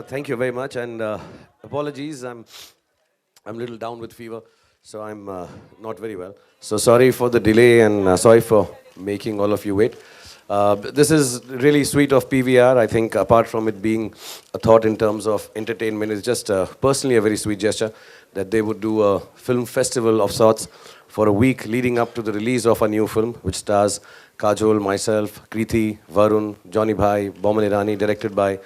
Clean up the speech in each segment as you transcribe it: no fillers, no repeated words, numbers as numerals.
Thank you very much, and apologies. I'm a little down with fever, so I'm not very well. So sorry for the delay, and sorry for making all of you wait. This is really sweet of PVR. I think apart from it being a thought in terms of entertainment, it's just personally a very sweet gesture that they would do a film festival of sorts for a week leading up to the release of a new film, which stars Kajol, myself, Kriti, Varun, Johnny Bhai, Boman Irani, directed by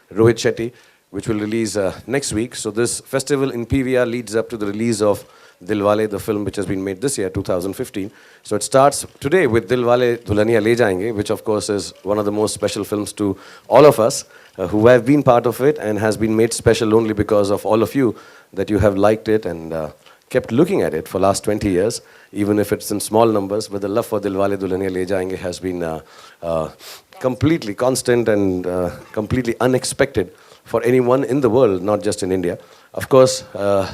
Rohit Shetty, which will release next week. So this festival in PVR leads up to the release of Dilwale, the film which has been made this year, 2015. So it starts today with Dilwale Dulhaniya Le Jayenge, which of course is one of the most special films to all of us who have been part of it, and has been made special only because of all of you, that you have liked it and kept looking at it for last 20 years, even if it's in small numbers. But the love for Dilwale Dulhaniya Le Jayenge has been completely constant and completely unexpected for anyone in the world, not just in India. Of course,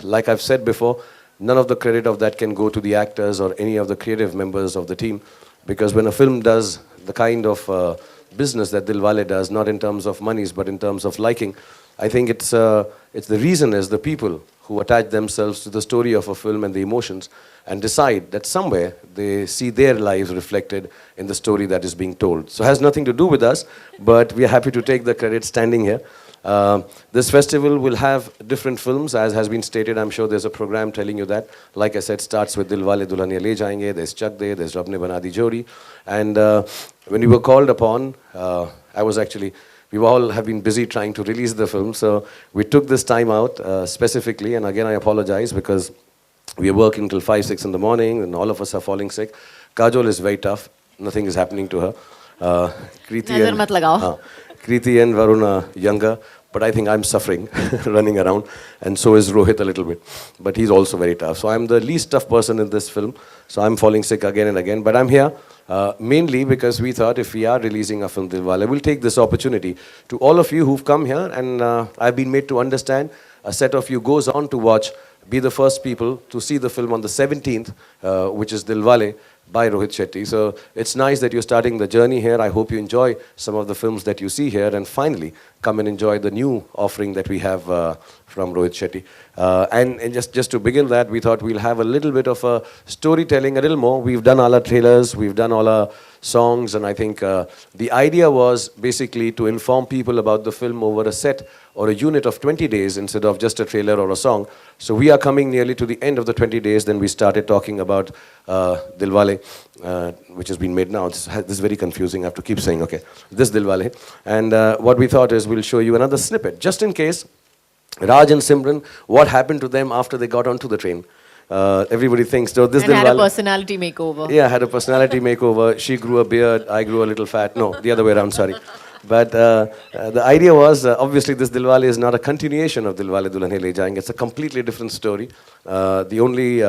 like I've said before, none of the credit of that can go to the actors or any of the creative members of the team, because when a film does the kind of business that Dilwale does, not in terms of monies but in terms of liking, I think it's the reason is the people who attach themselves to the story of a film and the emotions, and decide that somewhere they see their lives reflected in the story that is being told. So it has nothing to do with us, but we are happy to take the credit standing here. This festival will have different films, as has been stated. I'm sure there's a program telling you that. Like I said, starts with Dilwale Dulhaniya Le Jayenge, there's Chak De, there's Rab Ne Bana Di Jodi. And when we were called upon, we all have been busy trying to release the film, so we took this time out specifically, and again I apologize because we are working till 5, 6 in the morning, and all of us are falling sick. Kajol is very tough, nothing is happening to her. Kriti and Varun are younger, but I think I'm suffering running around, and so is Rohit a little bit, but he's also very tough. So I'm the least tough person in this film, so I'm falling sick again and again, but I'm here. Mainly because we thought if we are releasing a film Dilwale, we'll take this opportunity to all of you who've come here, and I've been made to understand a set of you goes on to watch, be the first people to see the film on the 17th, which is Dilwale by Rohit Shetty. So it's nice that you're starting the journey here. I hope you enjoy some of the films that you see here, and finally come and enjoy the new offering that we have from Rohit Shetty. And just to begin that, we thought we'll have a little bit of a storytelling, a little more. We've done all our trailers, we've done all our songs, and I think the idea was basically to inform people about the film over a set or a unit of 20 days instead of just a trailer or a song. So we are coming nearly to the end of the 20 days, then we started talking about Dilwale, which has been made now. This is very confusing, I have to keep saying, okay, this Dilwale. And what we thought is we'll show you another snippet, just in case. Raj and Simran, what happened to them after they got onto the train? Everybody thinks, so this and had a personality makeover. Yeah, had a personality makeover. She grew a beard, I grew a little fat. No, the other way around, sorry. But the idea was, obviously this Dilwale is not a continuation of Dilwale Dulhaniya Le Jayenge. It's a completely different story. The only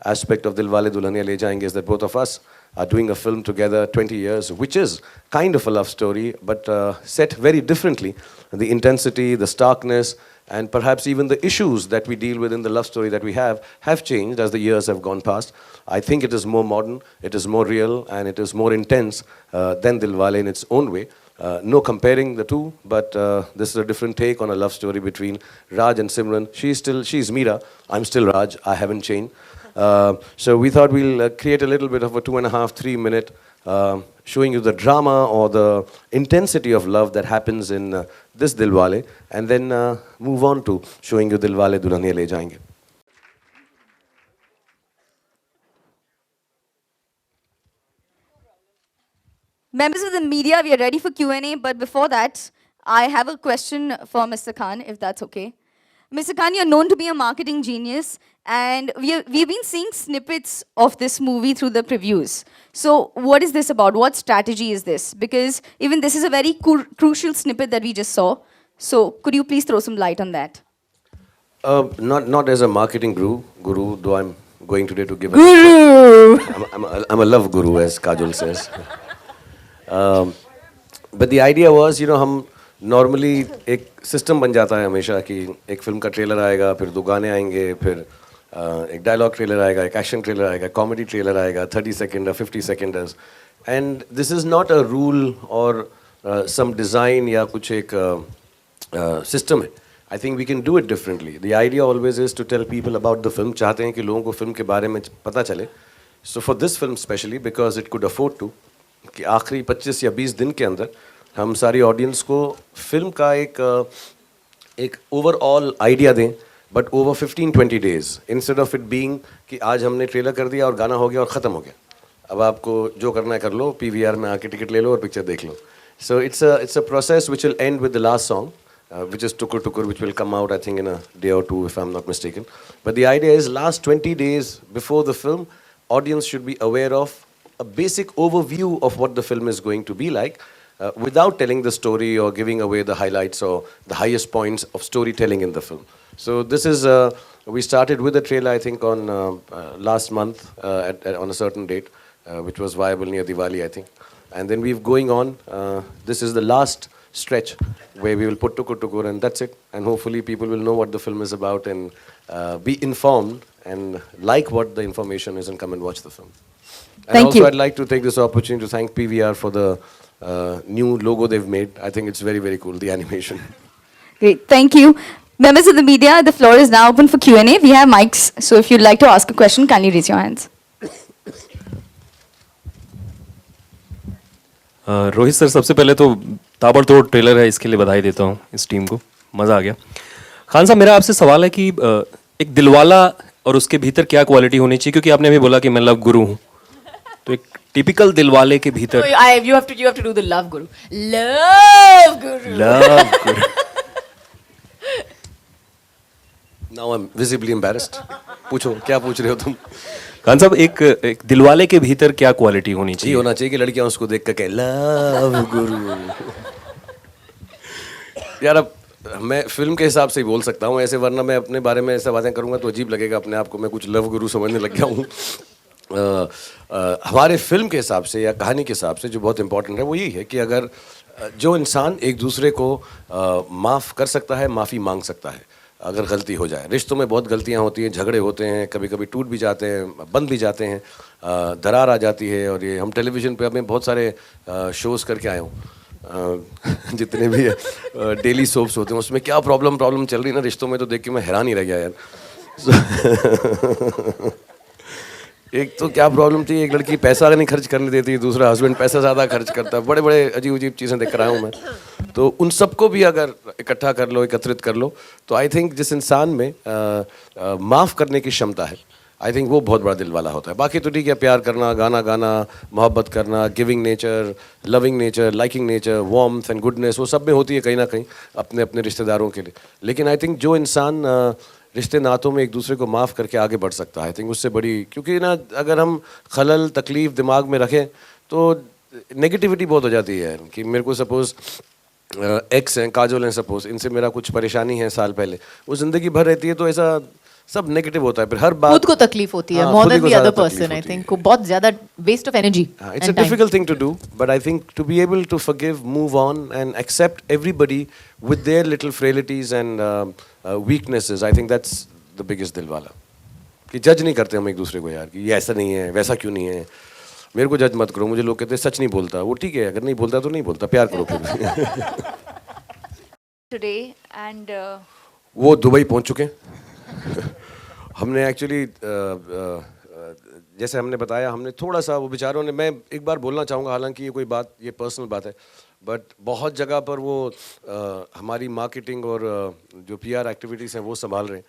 aspect of Dilwale Dulhaniya Le Jayenge is that both of us are doing a film together 20 years, which is kind of a love story, but set very differently. The intensity, the starkness, and perhaps even the issues that we deal with in the love story that we have changed as the years have gone past. I think it is more modern, it is more real, and it is more intense than Dilwale in its own way. No comparing the two, but this is a different take on a love story between Raj and Simran. She's Meera, I'm still Raj, I haven't changed. So we thought we'll create a little bit of a 2.5, 3 minute showing you the drama or the intensity of love that happens in this Dilwale, and then move on to showing you Dilwale Dulhaniya Le Jayenge. Members of the media, we are ready for Q&A, but before that, I have a question for Mr. Khan, if that's okay. Mr. Khan, you're known to be a marketing genius, and we've been seeing snippets of this movie through the previews. So what is this about? What strategy is this? Because even this is a very crucial snippet that we just saw. So could you please throw some light on that? Not as a marketing guru, though I'm going today to give a... Guru! I'm a love guru, as Kajol says. But the idea was, you know, हम normally एक system बन जाता है हमेशा कि एक film का trailer आएगा, फिर 2 गाने आएंगे, फिर एक dialogue trailer आएगा, एक action trailer आएगा, comedy trailer आएगा, 30 second or 50 seconders. And this is not a rule or some design या कुछ एक सिस्टम है, I think we can do it differently. The idea always is to tell people about the film. चाहते हैं कि लोगों को फिल्म के बारे में पता चले. So for this film specially because it could afford to, कि आखिरी 25 या 20 दिन के अंदर हम सारी ऑडियंस को फिल्म का एक ओवरऑल आइडिया दें, but over 15-20 days, instead of it being कि आज हमने ट्रेलर कर दिया और गाना हो गया और ख़त्म हो गया, अब आपको जो करना है कर लो, पीवीआर में आके टिकट ले लो और पिक्चर देख लो. So it's a process which will end with the last song, which is Tukur Tukur, which will come out I think in a day or two if I'm not mistaken. But the idea is last 20 days before the film, audience should be aware of a basic overview of what the film is going to be like, without telling the story or giving away the highlights or the highest points of storytelling in the film. So this is, we started with a trailer I think on last month on a certain date, which was viable near Diwali I think. And then we've going on, this is the last stretch where we will put Tukur Tukur and that's it. And hopefully people will know what the film is about and be informed and like what the information is and come and watch the film. And Thank also you. I'd like to take this opportunity to thank PVR for the new logo they've made. I think it's very, very cool, the animation. Great, thank you. Members of the media, the floor is now open for Q&A. We have mics, so if you'd like to ask a question, kindly raise your hands. Rohit sir, सबसे पहले तो ताबड़तोड़ trailer है, इसके लिए बधाई देता हूँ इस टीम को, मज़ा आ गया. खान साहब, मेरा आपसे सवाल है कि एक दिलवाला और उसके भीतर क्या क्वालिटी होनी चाहिए, क्योंकि आपने अभी बोला कि मैं लव गुरु हूँ, तो एक टिपिकल दिलवाले के भीतर You have to do the love guru. Love guru. Love Guru. Now I'm visibly embarrassed. पूछो, क्या पूछ रहे हो तुम? खान साहब, एक दिलवाले के भीतर क्या क्वालिटी होनी ये चाहिए? होना चाहिए कि लड़कियां उसको देख कर कहें लव गुरु. यार अब मैं फिल्म के हिसाब से ही बोल सकता हूँ ऐसे, वरना मैं अपने बारे में ऐसा बातें करूँगा तो अजीब लगेगा अपने आप को, मैं कुछ लव गुरु समझने लग गया हूँ. हमारे फिल्म के हिसाब से या कहानी के हिसाब से जो बहुत इंपॉर्टेंट है वो यही है कि अगर जो इंसान एक दूसरे को माफ़ कर सकता है, माफ़ी मांग सकता है अगर गलती हो जाए. रिश्तों में बहुत गलतियाँ होती हैं, झगड़े होते हैं, कभी कभी टूट भी जाते हैं, बंद भी जाते हैं, दरार आ जाती है. और ये हम टेलीविज़न पे मैं बहुत सारे शोज़ करके आया हूँ जितने भी डेली सोप्स होते हैं उसमें क्या प्रॉब्लम चल रही है ना रिश्तों में, तो देख के मैं हैरान ही रह गया यार. एक तो क्या प्रॉब्लम थी, एक लड़की पैसा नहीं खर्च करने देती, दूसरा हस्बैंड पैसा ज़्यादा खर्च करता है, बड़े बड़े अजीब अजीब चीज़ें देख कर आया हूँ मैं. तो उन सबको भी अगर इकट्ठा कर लो, एकत्रित कर लो, तो आई थिंक जिस इंसान में माफ़ करने की क्षमता है, आई थिंक वो बहुत बड़ा दिल वाला होता है. बाकी तो ठीक है, प्यार करना, गाना गाना, मोहब्बत करना, giving nature, loving nature, liking nature, warmth and goodness, वो सब में होती है कहीं ना कहीं अपने अपने रिश्तेदारों के लिए. लेकिन आई थिंक जो इंसान रिश्ते नातों में एक दूसरे को माफ़ करके आगे बढ़ सकता है, आई थिंक उससे बड़ी, क्योंकि ना अगर हम खलल तकलीफ़ दिमाग में रखें तो नेगेटिविटी बहुत हो जाती है. कि मेरे को सपोज़ एक्स हैं, काजोल हैं सपोज़, इनसे मेरा कुछ परेशानी है साल पहले, वो ज़िंदगी भर रहती है, तो ऐसा सब नेगेटिव होता है. फिर हर बात खुद को तकलीफ होती है, हाँ, more खुद ही than को the ज़्यादा other तकलीफ person. I होती है. think को बहुत ज्यादा waste of energy. It's a and time. difficult thing to do, but I think to be able to forgive, move on, and accept everybody with their little frailties and weaknesses, I think that's the biggest दिलवाला. कि जज नहीं करते हम एक दूसरे को यार, कि ये ऐसा नहीं है, वैसा क्यों नहीं है, मेरे को जज मत करो. मुझे लोग कहते हैं सच नहीं बोलता, वो ठीक है, अगर नहीं बोलता तो नहीं बोलता, प्यार करो फिर. Today and वो दुबई पहुंच चुके हैं. हमने एक्चुअली जैसे हमने बताया, हमने थोड़ा सा वो बेचारों ने, मैं एक बार बोलना चाहूँगा, हालांकि ये कोई बात, ये पर्सनल बात है, बट बहुत जगह पर वो हमारी मार्केटिंग और जो पीआर एक्टिविटीज़ हैं वो संभाल रहे हैं.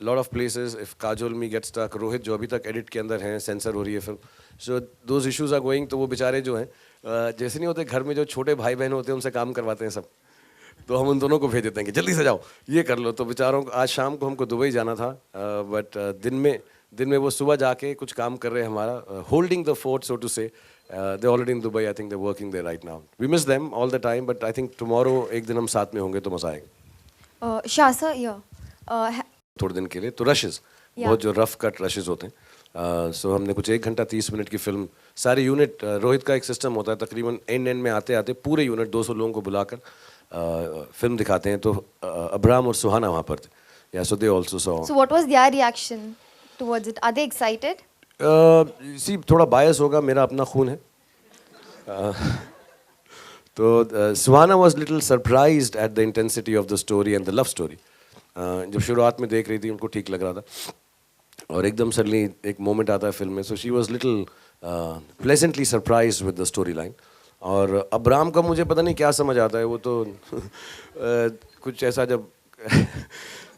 Lot of places, if Kajol me get stuck, Rohit जो अभी तक एडिट के अंदर हैं, सेंसर हो रही है film, so those issues are going. तो वो बेचारे जो हैं, जैसे नहीं होते घर में जो छोटे भाई बहन होते हैं उनसे काम करवाते हैं सब, तो हम उन दोनों को भेज देते हैं कि जल्दी से जाओ ये कर लो. तो बेचारों को आज शाम को हमको दुबई जाना था, बट दिन में वो सुबह जाके कुछ काम कर रहे हैं हमारा, holding the fort so to say. They already in Dubai, I think they working there right now. We miss them all the time, but I think tomorrow एक दिन हम साथ में होंगे तो मजा आएगा. Shasa, yeah. थोड़े दिन के लिए. तो रशेज़ बहुत जो रफ कट रशेज़ होते हैं, सो हमने कुछ 1 घंटा 30 मिनट की फिल्म, सारे यूनिट, रोहित का एक सिस्टम होता है, तकरीबन एंड में आते आते पूरे यूनिट 200 लोगों को बुलाकर फिल्म दिखाते हैं. तो अब्राम और सुहाना वहाँ पर थे. Yeah so they also saw. So what was their reaction towards it? Are they excited? See थोड़ा बायस होगा, मेरा अपना खून है, तो Suhana was little surprised at the intensity of the story and the love story. जब शुरुआत में देख रही थी उनको ठीक लग रहा था और एकदम सडनली एक मोमेंट आता है फिल्म में, so she was little pleasantly surprise with the story line. और अब्राम का मुझे पता नहीं क्या समझ आता है, वो तो कुछ ऐसा जब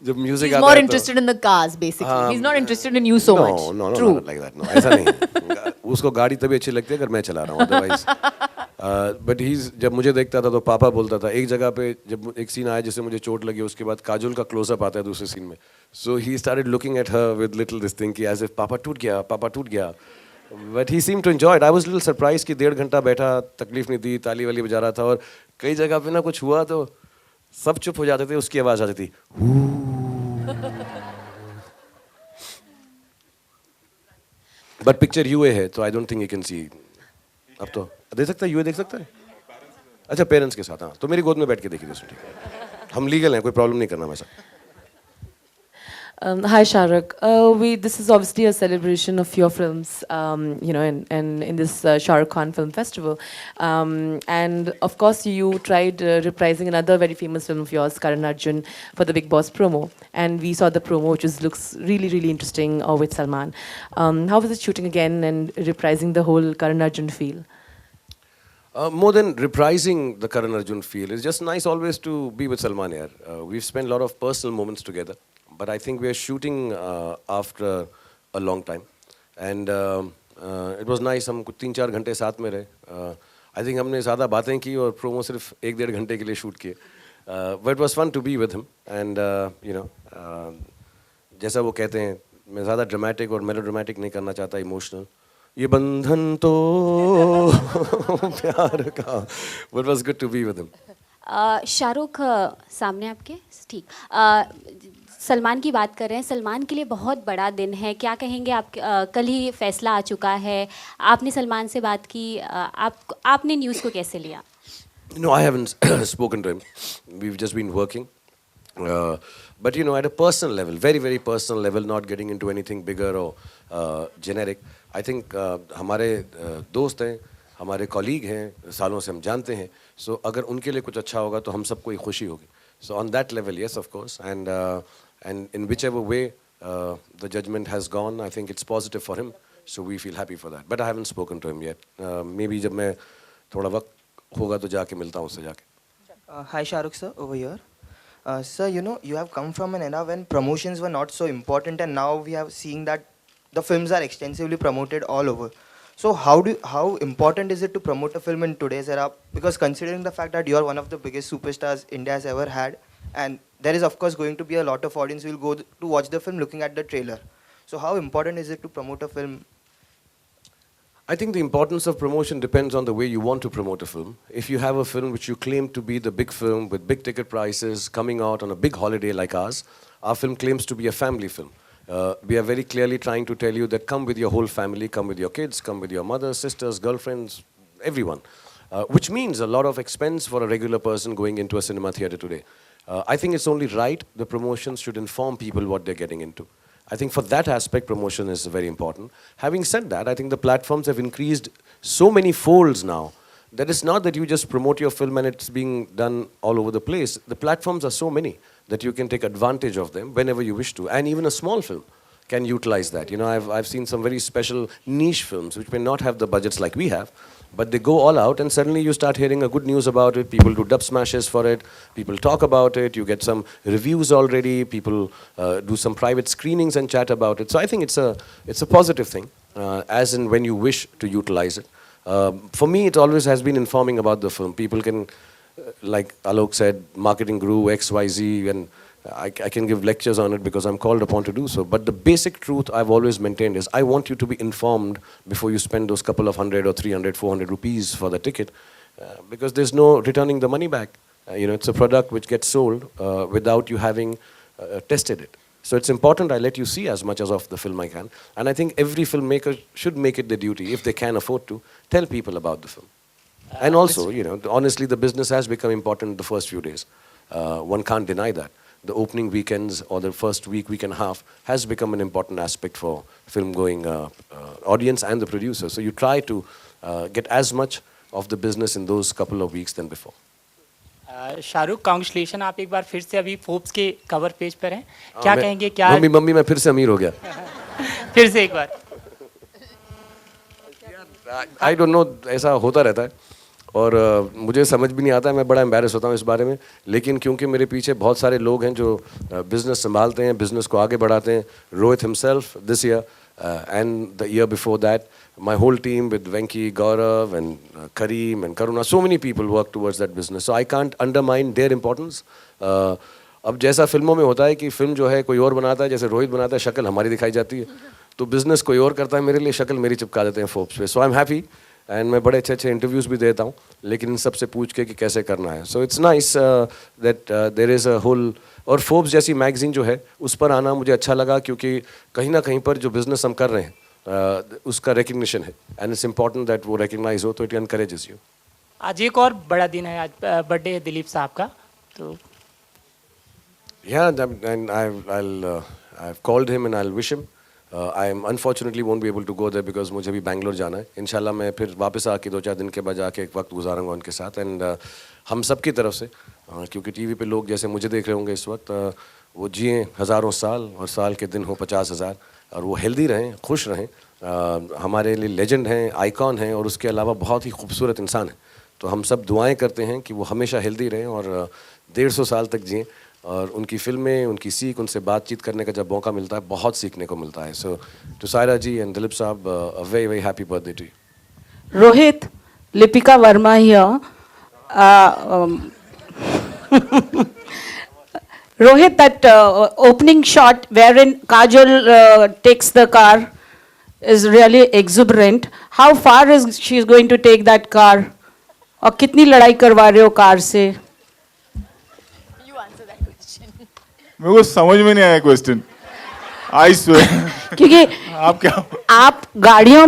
जब म्यूजिक He's आता more है interested in the cars, basically. हाँ, He's not interested in you so much. No, True. not like that. No, ऐसा नहीं है. उसको गाड़ी तभी अच्छी लगती है अगर मैं चला रहा हूँ, अदरवाइज. बट ही जब मुझे देखता था तो पापा बोलता था. एक जगह पे जब एक सीन आया जिससे मुझे चोट लगी, उसके बाद काजोल का क्लोजअप आता है दूसरे सीन में. So he started looking at her with little this thing कि एज इफ पापा टूट गया, पापा टूट गया. But he seem to enjoy it. I was little surprise कि 1.5 घंटा बैठा, तकलीफ नहीं दी, ताली वाली बजा रहा था. और कई जगह पे ना कुछ हुआ तो सब चुप हो जाते थे, उसकी आवाज आती थी. बट पिक्चर यूए है तो I don't think you can see. अब तो दे सकता है, यूए देख सकता है. अच्छा, पेरेंट्स के साथ. हाँ, तो मेरी गोद में बैठ के देखी थी उसने. ठीक है, हम लीगल हैं, कोई प्रॉब्लम नहीं करना वैसा. Hi Shahrukh. This is obviously a celebration of your films, and in this Shah Rukh Khan Film Festival. And of course, you tried reprising another very famous film of yours, Karan Arjun, for the Big Boss promo. And we saw the promo, which looks really, really interesting, with Salman. How was it shooting again and reprising the whole Karan Arjun feel? More than reprising the Karan Arjun feel, it's just nice always to be with Salman here. We've spent a lot of personal moments together. But I think we are shooting after a long time, and it was nice. हम कुछ 3-4 घंटे साथ में रहे. I think हमने ज़्यादा बातें की और प्रोमो सिर्फ 1-1.5 घंटे के लिए शूट किए. But it was fun to be with him, and जैसा वो कहते हैं, मैं ज़्यादा ड्रामेटिक और मेलोड्रामेटिक नहीं करना चाहता, इमोशनल. ये बंधन तो प्यार का. But it was good to be with him. Shahrukh सामने आपके. ठीक. सलमान की बात कर रहे हैं. सलमान के लिए बहुत बड़ा दिन है. क्या कहेंगे आप? कल ही फैसला आ चुका है. आपने सलमान से बात की. आपने न्यूज़ को कैसे लिया? No, I haven't spoken to him. We've just been working. But at a personal level, very, very personal level, not getting into anything bigger or generic. I think हमारे दोस्त हैं, हमारे कॉलीग हैं, सालों से हम जानते हैं. So अगर उनके लिए कुछ अच्छा होगा तो हम सबको ही खुशी होगी. So on that level, yes, of course. And in whichever way the judgment has gone, I think it's positive for him. So we feel happy for that. But I haven't spoken to him yet. Maybe जब मैं थोड़ा वक्त होगा तो जाके मिलता हूँ उससे जाके. Hi Shahrukh sir, over here. Sir, you have come from an era when promotions were not so important, and now we have seen that the films are extensively promoted all over. So how important is it to promote a film in today's era? Because considering the fact that you are one of the biggest superstars India has ever had, and there is of course going to be a lot of audience who will go to watch the film looking at the trailer. So how important is it to promote a film? I think the importance of promotion depends on the way you want to promote a film. If you have a film which you claim to be the big film with big ticket prices coming out on a big holiday like ours, our film claims to be a family film. We are very clearly trying to tell you that come with your whole family, come with your kids, come with your mothers, sisters, girlfriends, everyone. Which means a lot of expense for a regular person going into a cinema theater today. I think it's only right the promotions should inform people what they're getting into. I think for that aspect, promotion is very important. Having said that, I think the platforms have increased so many folds now that it's not that you just promote your film and it's being done all over the place. The platforms are so many that you can take advantage of them whenever you wish to. And even a small film can utilize that. I've seen some very special niche films which may not have the budgets like we have, but they go all out and suddenly you start hearing a good news about it. People do dub smashes for it. People talk about it. You get some reviews already. People do some private screenings and chat about it. So I think it's a positive thing, as in when you wish to utilize it. For me, it always has been informing about the film. People can, like Alok said, marketing guru, X, Y, Z, and I can give lectures on it because I'm called upon to do so. But the basic truth I've always maintained is I want you to be informed before you spend those couple of 100 or 300, 400 rupees for the ticket, because there's no returning the money back. It's a product which gets sold without you having tested it. So it's important I let you see as much as of the film I can. And I think every filmmaker should make it their duty, if they can afford to, tell people about the film. And also, honestly, the business has become important the first few days. One can't deny that. The opening weekends or the first week and a half has become an important aspect for film-going audience and the producer. So you try to get as much of the business in those couple of weeks than before. Shahrukh, congratulation, आप एक बार फिर से अभी Forbes के cover page पर हैं. क्या मैं- कहेंगे, क्या मम्मी मैं फिर से अमीर हो गया. फिर से एक बार. आई डोंट नो, ऐसा होता रहता है और मुझे समझ भी नहीं आता है, मैं बड़ा एम्बैरस होता हूँ इस बारे में. लेकिन क्योंकि मेरे पीछे बहुत सारे लोग हैं जो बिजनेस संभालते हैं, बिजनेस को आगे बढ़ाते हैं. Rohit himself this year and the year before that, my whole team with Venki, Gaurav and Kareem and Karuna, so many people work towards that business. So I can't undermine their importance. अब जैसा फिल्मों में होता है कि film जो है कोई और बनाता है, जैसे रोहित बनाता है, शक्ल हमारी दिखाई जाती है, तो बिजनेस कोई और करता है मेरे लिए, शक्ल मेरी चिपका देते हैं फोर्ब्स पे. सो आई एम हैप्पी एंड मैं बड़े अच्छे अच्छे इंटरव्यूज़ भी देता हूँ, लेकिन इन सबसे पूछ के कि कैसे करना है. So it's nice that there is a hole. और फोर्ब्स जैसी मैगजीन जो है उस पर आना मुझे अच्छा लगा, क्योंकि कहीं ना कहीं पर जो बिज़नेस हम कर रहे हैं उसका रिकग्निशन है एंड इट्स इम्पॉर्टेंट दैट वो रिकग्नाइज हो, तो इट एनकरेजेस यू. आज एक और बड़ा दिन है, आज बर्थडे है दिलीप साहब का, तो Yeah, and I've called him and I'll wish him. I unfortunately won't be able to go there because मुझे भी बैंगलोर जाना है. इंशाल्लाह मैं फिर वापस आके 2-4 दिन के बाद जाके एक वक्त गुजारूंगा उनके साथ. एंड हम सब की तरफ से, क्योंकि टीवी पे लोग जैसे मुझे देख रहे होंगे इस वक्त, वो जिए हज़ारों साल और साल के दिन हो 50,000 और वो हेल्दी रहें, खुश रहें. हमारे लिए लेजेंड हैं, आइकॉन हैं और उसके अलावा बहुत ही खूबसूरत इंसान हैं. तो हम सब दुआएं करते हैं कि वो हमेशा हेल्दी रहें और 150 साल तक जिएँ. और उनकी फिल्में, उनकी सीख, उनसे बातचीत करने का जब मौका मिलता है, बहुत सीखने को मिलता है. So to Saira ji and Dilip sahab, a very very happy birthday to you. Rohit, Lipika Verma here. Rohit, that opening shot wherein Kajol takes the car is really exuberant. How far is she going to take that car? और कितनी लड़ाई करवा रहे हो car से? मेरे को समझ में नहीं आया क्वेश्चन. I swear. क्योंकि आप क्या? आप गाड़ियों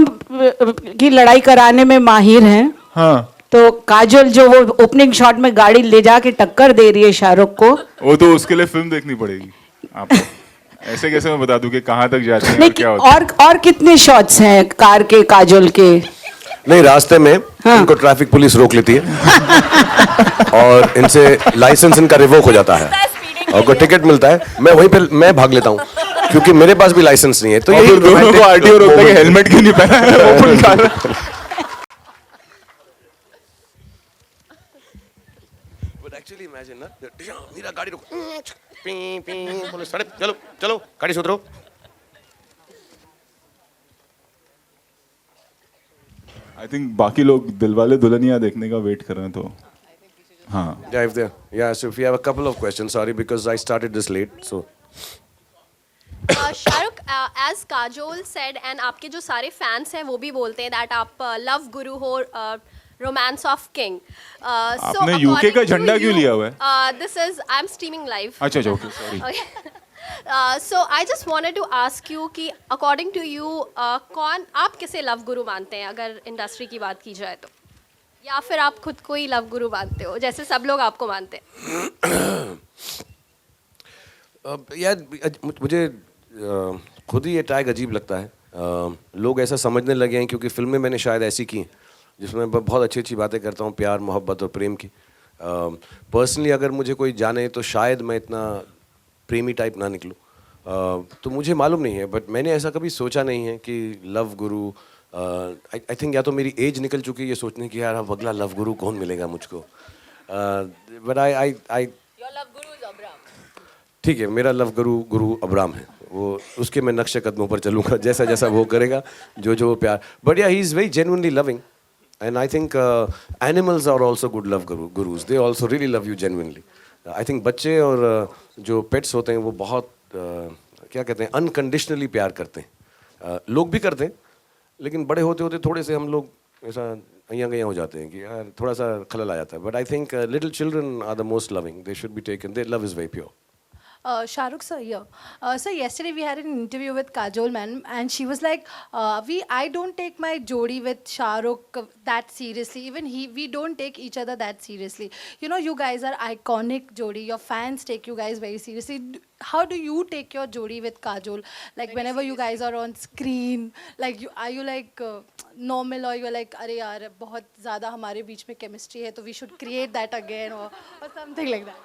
की लड़ाई कराने में माहिर हैं. हाँ, तो काजोल जो वो ओपनिंग शॉट में गाड़ी ले जाके टक्कर दे रही है शाहरुख को, वो तो उसके लिए फिल्म देखनी पड़ेगी आपको. ऐसे कैसे मैं बता दूं कि कहाँ तक जाती है और नहीं क्या होता है. और कितने शॉट्स हैं कार के काजोल के? नहीं, रास्ते में इनको ट्रैफिक पुलिस रोक लेती है और इनसे लाइसेंस इनका रिवोक हो जाता है और कोई टिकट मिलता है, मैं वहीं पे मैं भाग लेता हूँ क्योंकि मेरे पास भी लाइसेंस नहीं है. तो और फिर दोनों को आरटीओ रोकता है कि हेलमेट क्यों नहीं पहना है, open car. But actually imagine ना, मेरा गाड़ी रुक, पी पी पुलिस, चलो चलो गाड़ी से उतरो. आई थिंक बाकी लोग दिलवाले दुल्हनिया देखने का वेट कर रहे हैं, तो हाँ. Yeah, if there. Yeah, so if you have a couple of questions, sorry because I started this late, so. Shahrukh, as Kajol said and आपके जो सारे फैंस हैं वो भी बोलते हैं दैट आप लव गुरु हो, रोमांस ऑफ किंग. आपने यूके का झंडा क्यों लिया हुआ है? This is I am streaming live. अच्छा अच्छा, okay, sorry. So I just wanted to ask you कि अकॉर्डिंग टू यू कौन, आप किसे लव गुरु मानते हैं अगर इंडस्ट्री की बात की जाए तो, या फिर आप खुद को ही लव गुरु मानते हो जैसे सब लोग आपको मानते हैं? यार मुझे खुद ही ये टैग अजीब लगता है. लोग ऐसा समझने लगे हैं क्योंकि फिल्में मैंने शायद ऐसी की जिसमें मैं बहुत अच्छी अच्छी बातें करता हूँ, प्यार, मोहब्बत और प्रेम की. पर्सनली अगर मुझे कोई जाने तो शायद मैं इतना प्रेमी टाइप ना निकलूँ. तो मुझे मालूम नहीं है, बट मैंने ऐसा कभी सोचा नहीं है कि लव गुरु. आई थिंक या तो मेरी एज निकल चुकी है ये सोचने की यार अब अगला लव गुरु कौन मिलेगा मुझको. बट आई ठीक है, मेरा लव गुरु अब्राम है, वो उसके मैं नक्शे कदमों पर चलूँगा, जैसा जैसा वो करेगा, जो जो प्यार. But yeah he is very genuinely loving and I think animals are also good love gurus. They also really love you genuinely. I think बच्चे और जो पेट्स होते हैं वो बहुत क्या कहते हैं, अनकंडीशनली प्यार करते हैं. लोग भी करते हैं, लेकिन बड़े होते होते थोड़े से हम लोग ऐसा अइयाँ गइयाँ हो जाते हैं कि यार थोड़ा सा खलल आ जाता है. But I think little children are the most loving. They should be taken, their love is very pure. Shahrukh sir here. So yesterday we had an interview with Kajol ma'am, and she was like, I don't take my jodi with Shahrukh that seriously. Even we don't take each other that seriously. You know, you guys are iconic jodi. Your fans take you guys very seriously. How do you take your jodi with Kajol? Like whenever you guys are on screen, like are you like normal, or you're like, अरे यार बहुत ज़्यादा हमारे बीच में chemistry है, तो we should create that again, or something like that.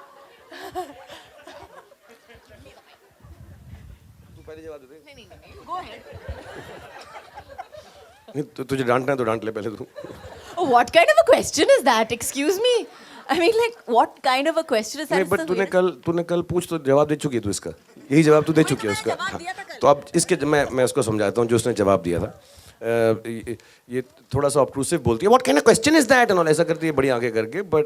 तुझे डांटना है तो डांट ले पहले तू. What kind of a question is that? Excuse me. I mean, like, what kind of a question is that? नहीं, बट तूने कल पूछ तो जवाब दे चुकी है तू इसका. यही जवाब तू दे चुकी है उसका. हाँ. तो अब इसके मैं उसको समझाता हूँ जो उसने जवाब दिया था. ये थोड़ा सा ऑब्ट्रूसिव बोलती है. What kind of question is that and all ऐसा करती है बड़ी आंखें करके. बट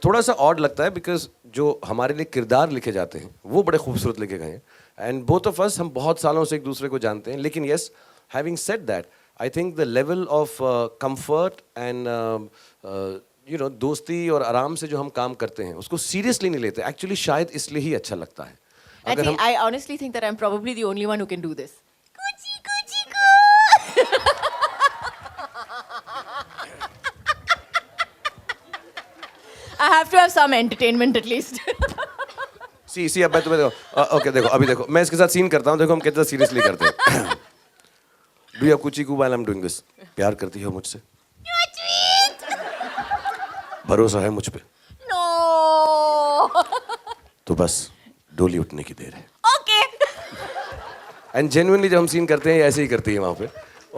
थोड़ा सा ऑड लगता है बिकॉज जो हमारे लिए किरदार लिखे जाते हैं वो बड़े खूबसूरत लिखे गए हैं. एंड बोथ ऑफ अस हम बहुत सालों से एक दूसरे को जानते हैं. लेकिन yes, having said that, I think the level of comfort and you know दोस्ती और आराम से जो हम काम करते हैं उसको सीरियसली नहीं लेते. एक्चुअली शायद इसलिए ही अच्छा लगता है. I honestly think that I'm probably the only one who can do this. I have to have some entertainment at least. सी अब मैं तुम्हें देखो. ओके देखो, अभी देखो मैं इसके साथ सीन करता हूँ. देखो हम कितना सीरियसली करते हैं. Do you coochie coo while I am doing this. प्यार करती हो मुझसे? भरोसा है मुझ पे? No. तो बस डोली उठने की देर है. Okay. एंड जेन्युइनली जब हम सीन करते हैं ऐसे ही करती है वहाँ पे.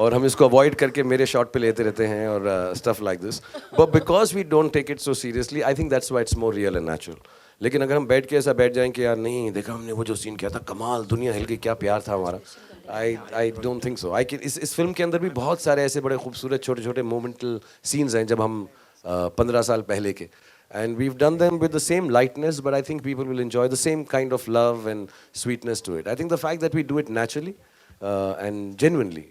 और हम इसको अवॉइड करके मेरे शॉट पे लेते रहते हैं और stuff like this. But because we don't take it so seriously, I think that's why it's more real and natural. लेकिन अगर हम बैठ के ऐसा बैठ जाएं कि यार नहीं देखा हमने वो जो सीन किया था, कमाल, दुनिया हिल गई, क्या प्यार था हमारा, आई डोंट थिंक सो. इस फिल्म के अंदर भी बहुत सारे ऐसे बड़े खूबसूरत छोटे छोटे मोमेंटल सीन्स हैं जब हम 15 साल पहले के. And we've done them with the same lightness, but I think people will enjoy the same kind of love and sweetness to it. I think the fact that we do it naturally and genuinely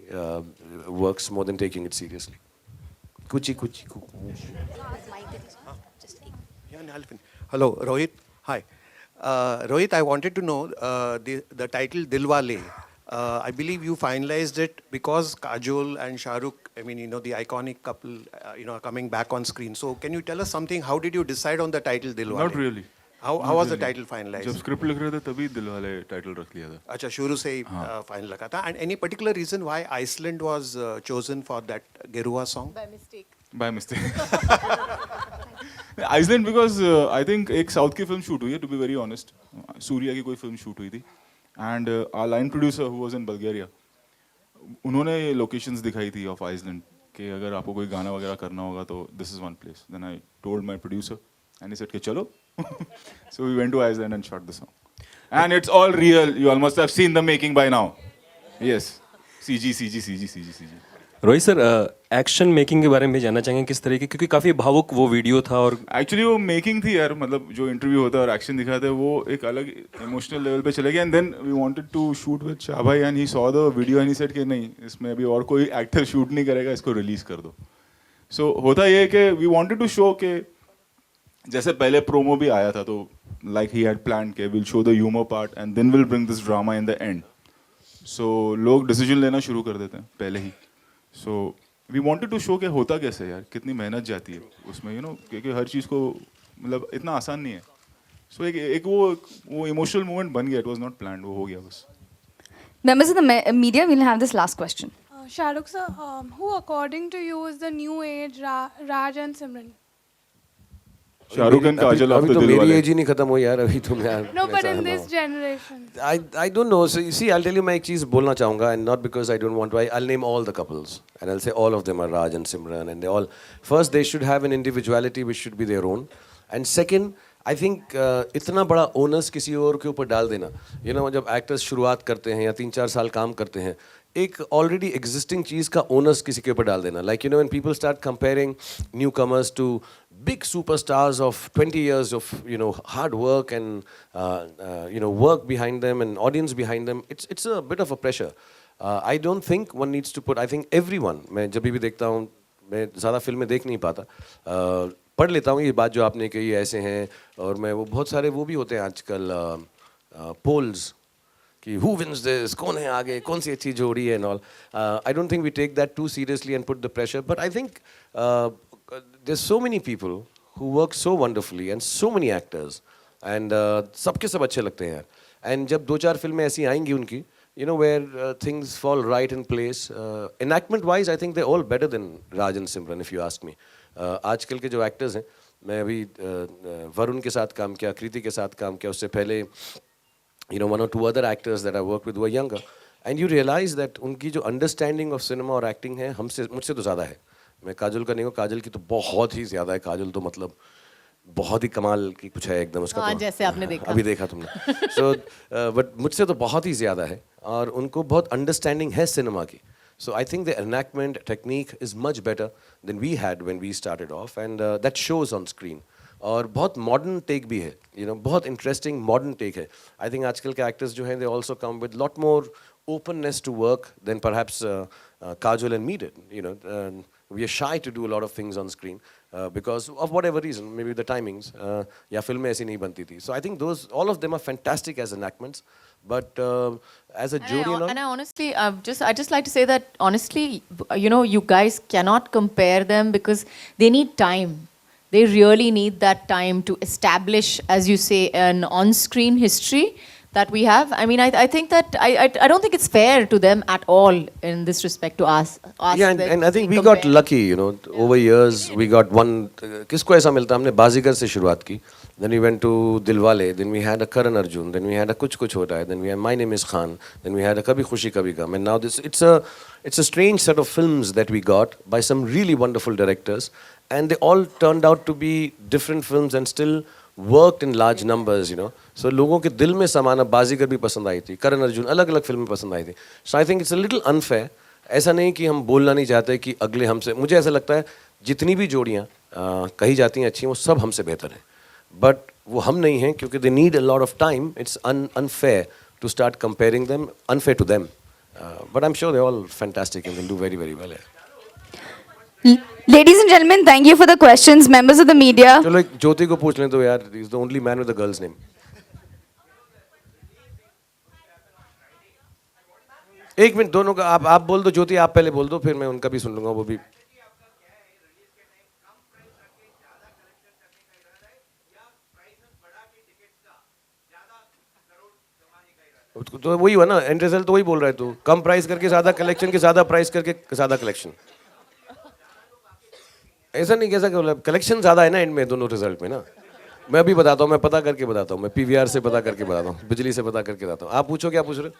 works more than taking it seriously. Kuchi kuchi kuku. Hello, Rohit. Hi. Rohit, I wanted to know the title Dilwale. I believe you finalized it because Kajol and Shahrukh, I mean, you know, the iconic couple, you know, are coming back on screen. So can you tell us something? How did you decide on the title Dilwale? Not really. How was the title finalized? जब script लिख रहे थे तभी Dilwale title रख लिया था. अच्छा, शुरू से ही फाइनल रखा था. And any particular reason why Iceland was chosen for that Gerua song? By mistake. Iceland because I think एक साउथ की फिल्म शूट हुई है, to be very honest. Surya की कोई फिल्म शूट हुई थी. And our line producer who was in Bulgaria, उन्होंने locations दिखाई थी ऑफ आइसलैंड कि अगर आपको कोई गाना वगैरह करना होगा तो this is one place. Then I told my producer and he said कि चलो. So we went to Iceland and shot the song. And it's all real. You all must have seen the making by now. Yes. CG. Rohit sir, action making के बारे में भी जानना चाहेंगे किस तरीके, क्योंकि काफ़ी भावुक वो वीडियो था. और एक्चुअली वो मेकिंग थी यार, मतलब जो इंटरव्यू होता है और एक्शन दिखाते हैं वो एक अलग इमोशनल लेवल पे चले गया. And then we wanted to shoot with Shah bhai and he saw the video and he said कि नहीं, इसमें अभी और कोई एक्टर शूट नहीं करेगा, इसको रिलीज कर दो. सो होता ये है कि वी वांटेड टू शो के जैसे पहले प्रोमो भी आया था तो लाइक ही हैड प्लान्ड के will show the humour part and then will bring this drama in the end. So लोग डिसीजन लेना शुरू कर देते हैं पहले ही. So we wanted to show के होता कैसे यार, कितनी मेहनत जाती है उसमें, यू नो, क्योंकि हर चीज़ को मतलब इतना आसान नहीं है. सो एक वो इमोशनल मोमेंट बन गया. इट वाज नॉट प्लान्ड, वो हो गया बस. Members of the media, we'll have this last question. Shahrukh sir, who according to you is the new age Raj and Simran? Shahrukh and Kajol. अभी तो मेरी एज ही नहीं खत्म हुई यार. अभी तो मैं No, but in this generation. I don't know. So you see, I'll tell you मैं एक चीज़ बोलना चाहूँगा, and not because I don't want to. I'll name all the couples and I'll say all of them are Raj and Simran, and they all, first they should have an individuality which should be their own, and second I think इतना बड़ा onus किसी और के ऊपर डाल देना, you know, जब actors शुरुआत करते हैं या 3-4 साल काम करते हैं, एक ऑलरेडी एग्जिस्टिंग चीज़ का ओनस किसी के ऊपर डाल देना. Like you know, when people start comparing newcomers to big superstars of 20 years of, you know, hard work and you know, work behind them and audience behind them, it's a bit of a pressure. I don't think one needs to put, I think everyone, मैं जब भी देखता हूँ, मैं ज़्यादा फिल्में देख नहीं पाता, पढ़ लेता हूँ ये बात जो आपने कही ऐसे हैं, और मैं वो बहुत सारे वो भी होते हैं आजकल पोल्स कि who wins this, कौन है आगे, कौन सी अच्छी जोड़ी है and all. I don't think we take that too seriously and put the pressure, but I think there's so many people who work so wonderfully and so many actors, and सबके सब अच्छे लगते हैं यार. And जब 2-4 फिल्में ऐसी आएंगी उनकी, you know, where things fall right in place, enactment wise I think they're all better than Raj and Simran if you ask me. आजकल के जो एक्टर्स हैं, मैं अभी वरुण के साथ काम किया, कृति के साथ काम किया, उससे पहले you know, 1 or 2 other actors that I worked with who were younger, and you realize that उनकी जो understanding of cinema और acting है हमसे मुझसे तो ज़्यादा है. मैं काजल का नहीं हूँ, काजल की तो बहुत ही ज़्यादा है. काजल तो मतलब बहुत ही कमाल की कुछ है एकदम उसका. हाँ, तो जैसे आपने देखा. अभी देखा तुमने. So but मुझसे तो बहुत ही ज़्यादा है, और उनको बहुत understanding है सिनेमा की. So I think the enactment technique is much better than we had when we started off, and that shows on screen. और बहुत मॉडर्न टेक भी है, यू नो, बहुत इंटरेस्टिंग मॉडर्न टेक है. आई थिंक आजकल के actors जो हैं they also come with lot more openness to work than perhaps Kajol and me did. You know, we are shy to do a lot of things on screen because of whatever reason, maybe the timings. या फिल्में ऐसी नहीं बनती थी. So I think those, all of them are fantastic as enactments. But as a jury, and I honestly, I just like to say that honestly, you know, you guys cannot compare them because they need time. They really need that time to establish, as you say, an on-screen history that we have. I mean, I think that I don't think it's fair to them at all in this respect to ask yeah, and I think we got lucky, you know, over years we got one. किसको ऐसा मिलता? हमने बाजीगर से शुरुआत की. Then we went to Dilwale. Then we had a Karan Arjun. Then we had a Kuch Kuch Hota Hai. Then we had My Name Is Khan. Then we had a Kabhi Khushi Kabhi Gum. And now this, it's a strange set of films that we got by some really wonderful directors, and they all turned out to be different films and still worked in large numbers, you know. So लोगों के दिल में समाना. बाजीगर भी पसंद आई थी, करण अर्जुन अलग अलग फिल्में पसंद आई थी. So I think it's a little unfair. ऐसा नहीं कि हम बोलना नहीं चाहते कि अगले हमसे, मुझे ऐसा लगता है जितनी भी जोड़ियाँ कही जाती हैं अच्छी, वो सब हमसे बेहतर हैं. बट वो हम नहीं हैं क्योंकि they need a lot of time. It's unfair to start comparing them, unfair to them. But I'm sure they're all fantastic and they'll do very, very well. Ladies and gentlemen, thank you for the questions. Members of the media. चलो एक ज्योति को पूछ लें तो यार, he's the only man with a girl's name. एक minute दोनों का आप बोल दो. ज्योति आप पहले बोल दो, फिर मैं उनका भी सुन लूंगा. वो भी तो वही हुआ ना, एंड रिजल्ट तो वही बोल रहा है. तू कम प्राइस करके ज्यादा कलेक्शन के ज्यादा प्राइस करके ज्यादा कलेक्शन. ऐसा नहीं कह सकते, कलेक्शन ज्यादा है ना एंड में दोनों रिजल्ट में ना. मैं अभी बताता हूँ, मैं पता करके बताता हूँ, मैं पीवीआर से पता करके बताता हूँ, बिजली से पता करके बताता हूँ. आप पूछो क्या पूछ रहे हो.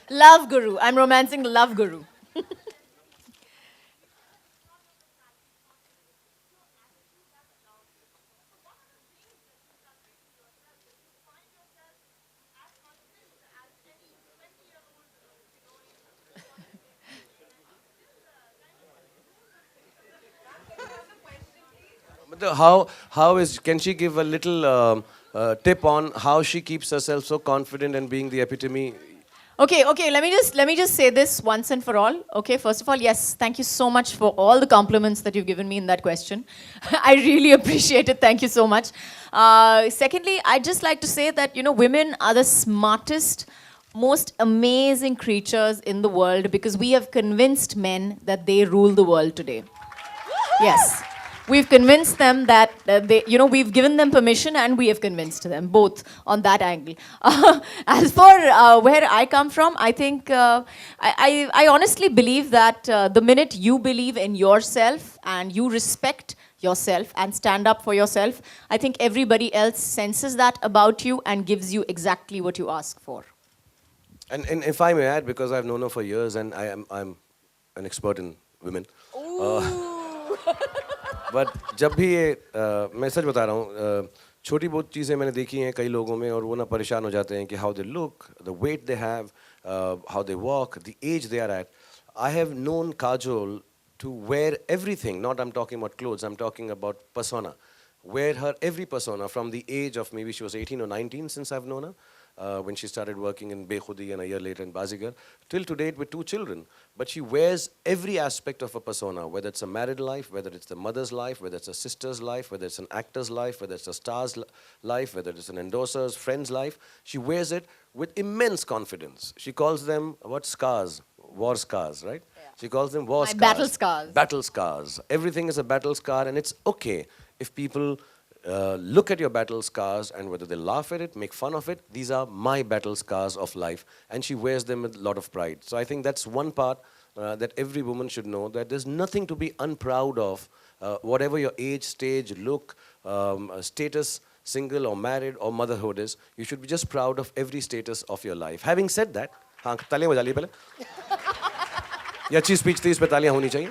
Love Guru. I'm romancing Love Guru. How is, can she give a little tip on how she keeps herself so confident and being the epitome? Okay, let me just say this once and for all. Okay, first of all, yes, thank you so much for all the compliments that you've given me in that question. I really appreciate it. Thank you so much. Secondly, I'd just like to say that, you know, women are the smartest, most amazing creatures in the world because we have convinced men that they rule the world today. Yes. We've convinced them that they, you know, we've given them permission and we have convinced them both on that angle. As for where I come from, I think I honestly believe that the minute you believe in yourself and you respect yourself and stand up for yourself, I think everybody else senses that about you and gives you exactly what you ask for. And if I may add, because I've known her for years and I'm an expert in women. But जब भी ये मैं सच बता रहा हूँ, छोटी बहुत चीज़ें मैंने देखी हैं कई लोगों में और वो ना परेशान हो जाते हैं कि how they look, the weight they have, how they walk, the age they are at. I have known Kajol to wear everything. Not I'm talking about clothes, I'm talking about persona. Wear her every persona from the age of maybe she was 18 or 19 since I've known her. When she started working in Bekhudi and a year later in Bazigar, till to date with 2 children. But she wears every aspect of a persona, whether it's a married life, whether it's the mother's life, whether it's a sister's life, whether it's an actor's life, whether it's a star's life, whether it's an endorser's friend's life. She wears it with immense confidence. She calls them, what, scars? War scars, right? Yeah. She calls them war scars. Battle scars. Battle scars. Everything is a battle scar, and it's okay if people look at your battle scars and whether they laugh at it, make fun of it. These are my battle scars of life, and she wears them with a lot of pride. So I think that's one part that every woman should know, that there's nothing to be unproud of, whatever your age, stage, look, status, single or married or motherhood is. You should be just proud of every status of your life. Having said that, हाँ तालियां बजा ली पहले. ये अच्छी speech थी, इस पे तालियां होनी चाहिए.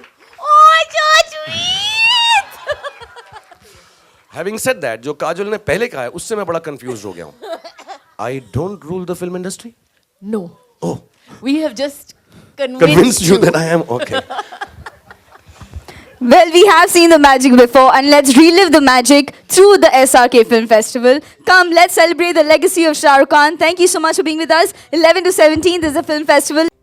Having said that, जो काजोल ने पहले कहा है उससे मैं बड़ा कंफ्यूज हो गया हूँ. I don't rule the film industry. No. Oh. We have just Convinced you that I am okay. Well, we have seen the magic before, and let's relive the magic through the SRK Film Festival. Come, let's celebrate the legacy of Shah Rukh Khan. Thank you so much for being with us. 11 to 17th is the film festival.